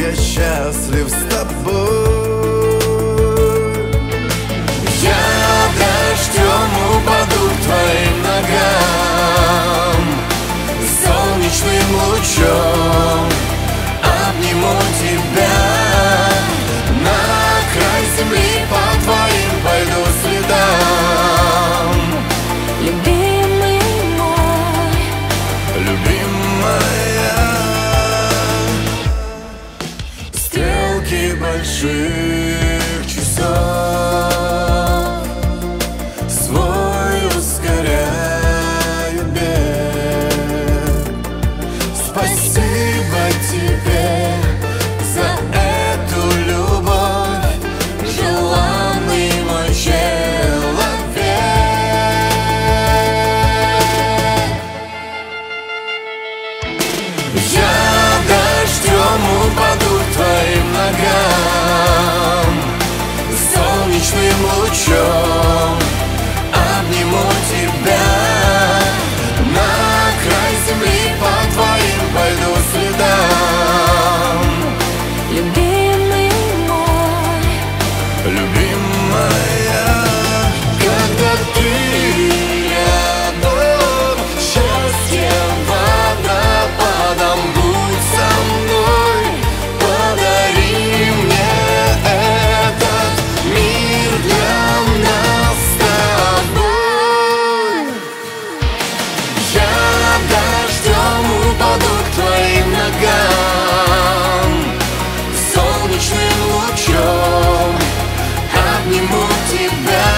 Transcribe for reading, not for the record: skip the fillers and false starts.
я счастлив с тобой. Я дождем упаду к твоим ногам, солнечным лучом обниму тебя. На край земли по твоим пойду следам. Любимый мой, Любимая, стрелки больших часов свой ускоряют бег. Спасибо тебе за эту любовь, желанный мой человек. Я дождем упаду к твоим ногам, солнечным лучом обниму тебя. На край земли по твоим пойду следам. любимый мой, Любимая, когда ты рядом, счастье водопадом, будь со мной, подари мне этот мир для нас с тобой. Я дождем упаду к твоим ногам, солнечным лучом обниму тебя.